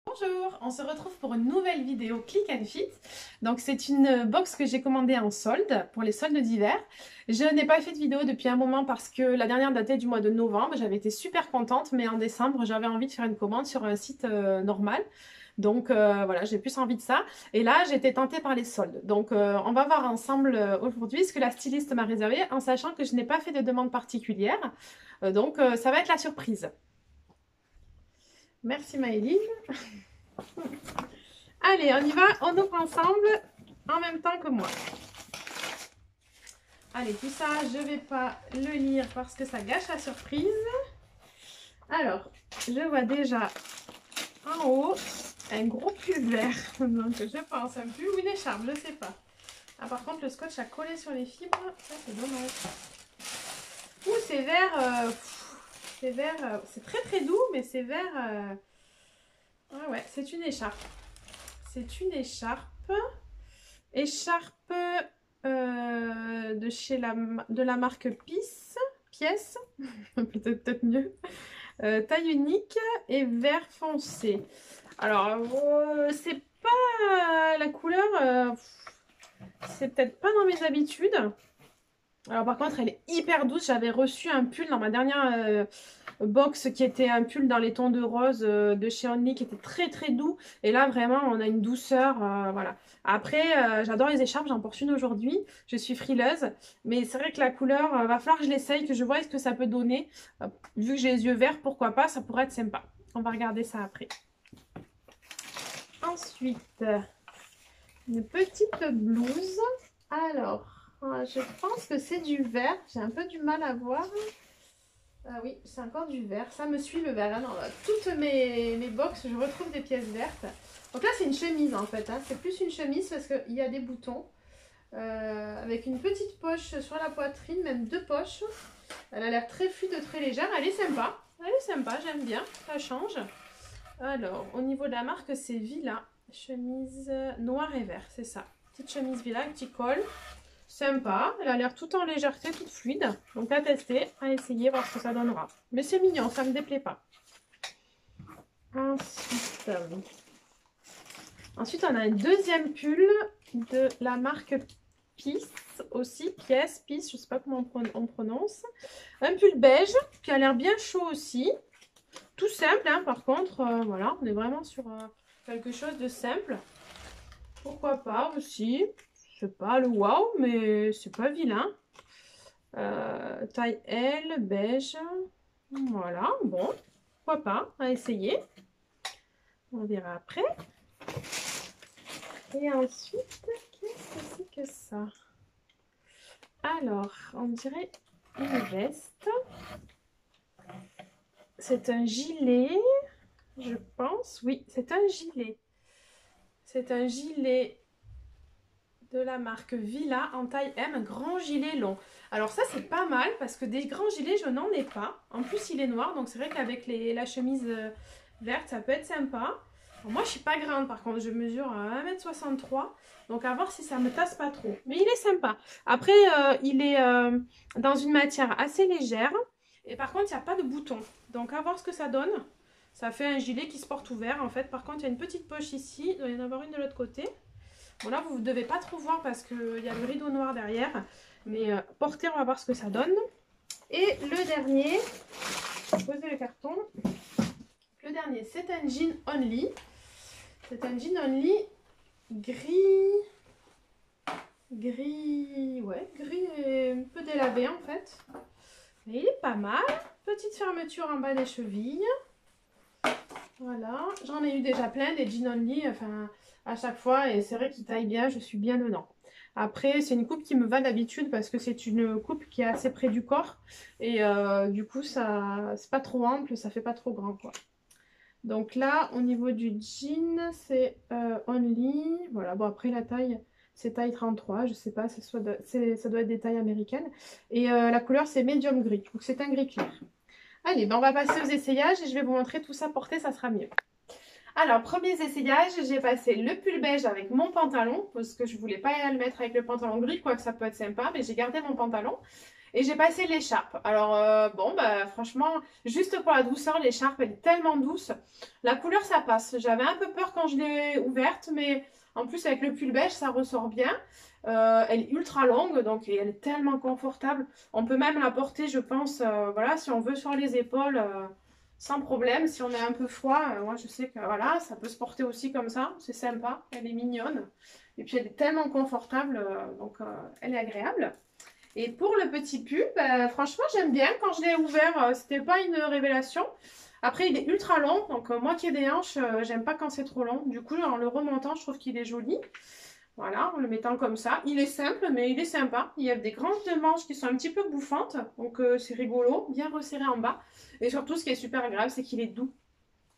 Bonjour, on se retrouve pour une nouvelle vidéo Click and Fit. Donc c'est une box que j'ai commandée en solde, pour les soldes d'hiver. Je n'ai pas fait de vidéo depuis un moment parce que la dernière datait du mois de novembre. J'avais été super contente, mais en décembre j'avais envie de faire une commande sur un site normal. Donc voilà, j'ai plus envie de ça. Et là j'étais tentée par les soldes. Donc on va voir ensemble aujourd'hui ce que la styliste m'a réservé, en sachant que je n'ai pas fait de demande particulière. Donc ça va être la surprise. Merci Maëline. Allez, on y va, on ouvre ensemble en même temps que moi. Allez, tout ça, je ne vais pas le lire parce que ça gâche la surprise. Alors, je vois déjà en haut un gros pull vert. Donc, je pense un pull ou une écharpe, je ne sais pas. Ah, par contre, le scotch a collé sur les fibres. Ça, c'est dommage. Ouh, c'est vert. C'est vert. C'est très très doux, mais c'est vert. Ouais, c'est une écharpe. C'est une écharpe. Écharpe de la marque Pièce. Peut-être mieux. Taille unique et vert foncé. Alors, c'est pas la couleur. C'est peut-être pas dans mes habitudes. Alors par contre, elle est hyper douce. J'avais reçu un pull dans ma dernière box qui était un pull dans les tons de rose de chez Only qui était très très doux. Et là, vraiment, on a une douceur. Voilà. Après, j'adore les écharpes. J'en porte une aujourd'hui. Je suis frileuse. Mais c'est vrai que la couleur, va falloir que je l'essaye, que je vois ce que ça peut donner. Vu que j'ai les yeux verts, pourquoi pas, ça pourrait être sympa. On va regarder ça après. Ensuite, une petite blouse. Alors... je pense que c'est du vert. J'ai un peu du mal à voir. Ah oui, c'est encore du vert. Ça me suit le vert. Là, dans toutes mes box, je retrouve des pièces vertes. Donc là, c'est une chemise en fait. Hein. C'est plus une chemise parce qu'il y a des boutons. Avec une petite poche sur la poitrine, même deux poches. Elle a l'air très fluide, très légère. Elle est sympa. Elle est sympa, j'aime bien. Ça change. Alors, au niveau de la marque, c'est Villa. Chemise noir et vert, c'est ça. Petite chemise Villa, un petit col. Sympa, elle a l'air tout en légèreté, toute fluide. Donc à tester, à essayer, voir ce que ça donnera. Mais c'est mignon, ça ne me déplaît pas. Ensuite, on a un deuxième pull de la marque Pièce aussi. Pièce, je ne sais pas comment on prononce. Un pull beige qui a l'air bien chaud aussi. Tout simple, hein, par contre. Voilà, on est vraiment sur quelque chose de simple. Pourquoi pas aussi. C'est pas le waouh, mais c'est pas vilain. Taille L, beige. Voilà, bon, pourquoi pas, à essayer. On verra après. Et ensuite, qu'est-ce que c'est que ça? Alors, on dirait une veste. C'est un gilet, je pense. Oui, c'est un gilet. C'est un gilet de la marque Villa en taille M, grand gilet long. Alors ça c'est pas mal parce que des grands gilets je n'en ai pas. En plus il est noir donc c'est vrai qu'avec la chemise verte ça peut être sympa. Alors, moi je suis pas grande par contre, je mesure 1m63 donc à voir si ça me tasse pas trop. Mais il est sympa. Après il est dans une matière assez légère et par contre il n'y a pas de bouton. Donc à voir ce que ça donne. Ça fait un gilet qui se porte ouvert en fait. Par contre il y a une petite poche ici, il doit y en avoir une de l'autre côté. Bon là vous ne devez pas trop voir parce qu'il y a le rideau noir derrière. Mais porter, on va voir ce que ça donne. Et le dernier, posez le carton. Le dernier, c'est un jean only. C'est un jean only gris. Ouais, gris et un peu délavé en fait. Mais il est pas mal. Petite fermeture en bas des chevilles. Voilà, j'en ai eu déjà plein des jeans only, enfin à chaque fois, et c'est vrai qu'ils taillent bien, je suis bien dedans. Après, c'est une coupe qui me va d'habitude parce que c'est une coupe qui est assez près du corps et du coup, ça c'est pas trop ample, ça fait pas trop grand quoi. Donc là, au niveau du jean, c'est only. Voilà, bon après la taille, c'est taille 33, je sais pas, ça doit être des tailles américaines. Et la couleur, c'est medium gris, donc c'est un gris clair. Allez, ben on va passer aux essayages et je vais vous montrer tout ça porté, ça sera mieux. Alors, premiers essayages, j'ai passé le pull beige avec mon pantalon parce que je voulais pas le mettre avec le pantalon gris, quoique ça peut être sympa, mais j'ai gardé mon pantalon. Et j'ai passé l'écharpe. Alors, bon, bah, franchement, juste pour la douceur, l'écharpe, elle est tellement douce. La couleur, ça passe. J'avais un peu peur quand je l'ai ouverte, mais en plus, avec le pull beige, ça ressort bien. Elle est ultra longue, donc elle est tellement confortable. On peut même la porter, je pense, voilà, si on veut sur les épaules, sans problème. Si on est un peu froid, moi, je sais que, voilà, ça peut se porter aussi comme ça. C'est sympa, elle est mignonne. Et puis, elle est tellement confortable, donc elle est agréable. Et pour le petit pull, bah, franchement, j'aime bien. Quand je l'ai ouvert, c'était pas une révélation. Après, il est ultra long. Donc, moi qui ai des hanches, j'aime pas quand c'est trop long. Du coup, en le remontant, je trouve qu'il est joli. Voilà, en le mettant comme ça. Il est simple, mais il est sympa. Il y a des grandes manches qui sont un petit peu bouffantes. Donc, c'est rigolo. Bien resserré en bas. Et surtout, ce qui est super agréable, c'est qu'il est doux.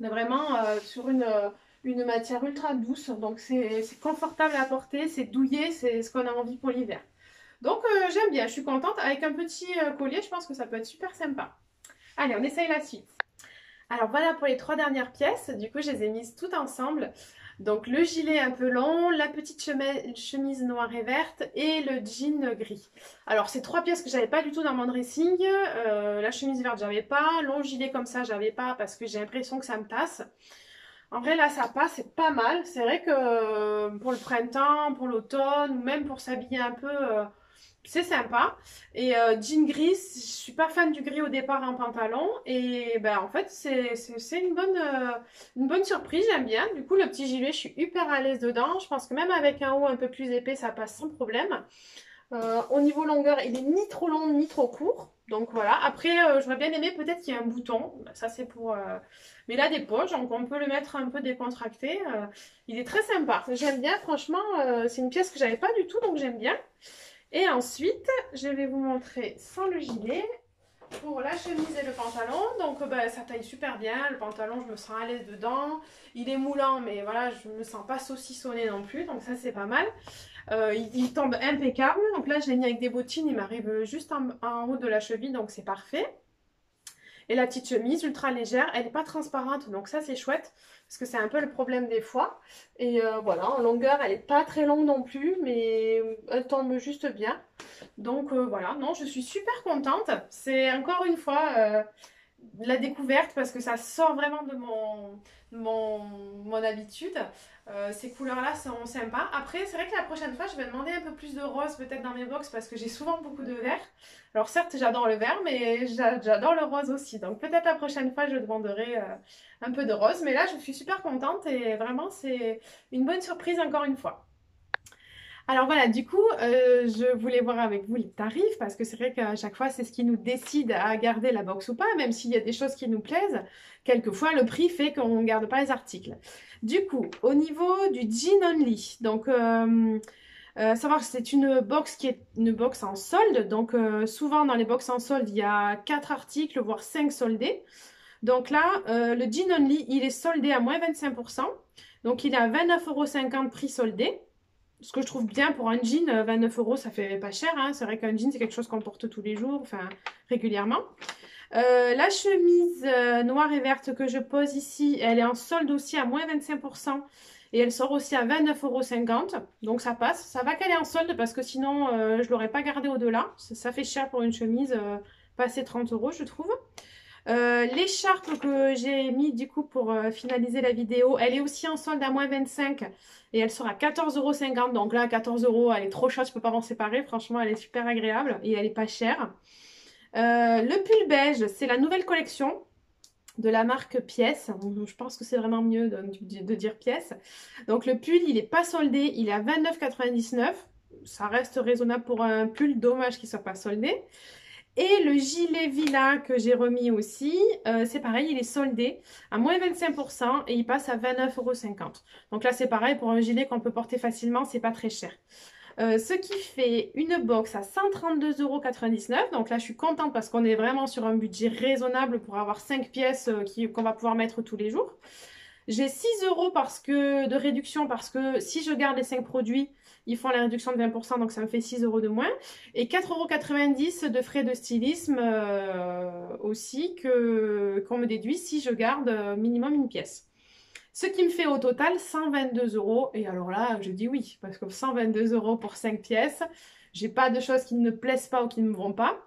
On est vraiment sur une matière ultra douce. Donc, c'est confortable à porter. C'est douillet. C'est ce qu'on a envie pour l'hiver. Donc j'aime bien, je suis contente. Avec un petit collier, je pense que ça peut être super sympa. Allez, on essaye la suite. Alors voilà pour les 3 dernières pièces. Du coup, je les ai mises toutes ensemble. Donc le gilet un peu long, la petite chemise noire et verte et le jean gris. Alors c'est 3 pièces que j'avais pas du tout dans mon dressing. La chemise verte, j'avais pas. Long gilet comme ça, j'avais pas parce que j'ai l'impression que ça me tasse. En vrai, là, ça passe, c'est pas mal. C'est vrai que pour le printemps, pour l'automne, ou même pour s'habiller un peu, c'est sympa. Et jean gris, je suis pas fan du gris au départ en pantalon. Et ben, en fait, c'est une bonne surprise, j'aime bien. Du coup, le petit gilet, je suis hyper à l'aise dedans. Je pense que même avec un haut un peu plus épais, ça passe sans problème. Au niveau longueur, il est ni trop long ni trop court. Donc voilà. Après, j'aurais bien aimé peut-être qu'il y ait un bouton. Ça, c'est pour... Mais là, des poches, donc on peut le mettre un peu décontracté. Il est très sympa. J'aime bien, franchement. C'est une pièce que j'avais pas du tout, donc j'aime bien. Et ensuite, je vais vous montrer sans le gilet. Pour la chemise et le pantalon, donc ça taille super bien. Le pantalon, je me sens à l'aise dedans. Il est moulant, mais voilà, je me sens pas saucissonné non plus, donc ça c'est pas mal. Il tombe impeccable. Donc là, je l'ai mis avec des bottines, il m'arrive juste en haut de la cheville, donc c'est parfait. Et la petite chemise ultra légère, elle n'est pas transparente, donc ça c'est chouette, parce que c'est un peu le problème des fois. Et voilà, en longueur, elle n'est pas très longue non plus, mais elle tombe juste bien. Donc voilà, non, je suis super contente. C'est encore une fois la découverte parce que ça sort vraiment de mon habitude. Ces couleurs-là sont sympas. Après, c'est vrai que la prochaine fois, je vais demander un peu plus de rose peut-être dans mes box parce que j'ai souvent beaucoup de vert. Alors certes, j'adore le vert, mais j'adore le rose aussi. Donc peut-être la prochaine fois, je demanderai un peu de rose. Mais là, je suis super contente et vraiment, c'est une bonne surprise encore une fois. Alors voilà, du coup, je voulais voir avec vous les tarifs parce que c'est vrai qu'à chaque fois, c'est ce qui nous décide à garder la box ou pas, même s'il y a des choses qui nous plaisent. Quelquefois, le prix fait qu'on ne garde pas les articles. Du coup, au niveau du jean only, donc savoir que c'est une box qui est une box en solde. Donc souvent dans les box en solde, il y a 4 articles, voire 5 soldés. Donc là, le jean only, il est soldé à moins 25%. Donc il est à 29,50 € prix soldé. Ce que je trouve bien pour un jean, 29 €, ça fait pas cher. Hein. C'est vrai qu'un jean, c'est quelque chose qu'on porte tous les jours, enfin régulièrement. La chemise noire et verte que je pose ici, elle est en solde aussi à moins 25%. Et elle sort aussi à 29,50 €. Donc ça passe. Ça va qu'elle est en solde parce que sinon, je ne l'aurais pas gardée au-delà. Ça fait cher pour une chemise, passer 30 € je trouve. L'écharpe que j'ai mis du coup pour finaliser la vidéo, elle est aussi en solde à moins 25 et elle sera à 14,50 €. Donc là, 14 €, elle est trop chaude, je peux pas m'en séparer. Franchement, elle est super agréable et elle est pas chère. Le pull beige, c'est la nouvelle collection de la marque Pièce. Je pense que c'est vraiment mieux de dire Pièce. Donc le pull, il n'est pas soldé, il est à 29,99 €. Ça reste raisonnable pour un pull, dommage qu'il ne soit pas soldé. Et le gilet Villa que j'ai remis aussi, c'est pareil, il est soldé à moins 25% et il passe à 29,50 €. Donc là, c'est pareil, pour un gilet qu'on peut porter facilement, c'est pas très cher. Ce qui fait une box à 132,99 €. Donc là, je suis contente parce qu'on est vraiment sur un budget raisonnable pour avoir 5 pièces qu'on va pouvoir mettre tous les jours. J'ai 6 € de réduction parce que si je garde les 5 produits, ils font la réduction de 20%, donc ça me fait 6 € de moins. Et 4,90 € de frais de stylisme aussi qu'on me déduit si je garde minimum une pièce. Ce qui me fait au total 122 €. Et alors là, je dis oui, parce que 122 € pour 5 pièces, j'ai pas de choses qui ne me plaisent pas ou qui ne me vont pas.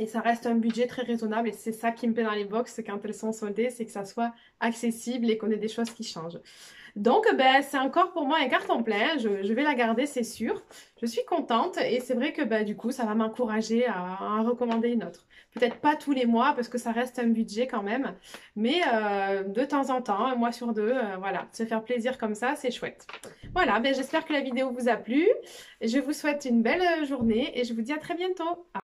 Et ça reste un budget très raisonnable et c'est ça qui me plaît dans les box quand elles sont soldées, c'est que ça soit accessible et qu'on ait des choses qui changent. Donc, ben, c'est encore pour moi un carton plein. Je vais la garder, c'est sûr. Je suis contente et c'est vrai que ben, du coup, ça va m'encourager à en recommander une autre. Peut-être pas tous les mois parce que ça reste un budget quand même, mais de temps en temps, un mois sur deux, voilà, se faire plaisir comme ça, c'est chouette. Voilà, ben, j'espère que la vidéo vous a plu. Je vous souhaite une belle journée et je vous dis à très bientôt.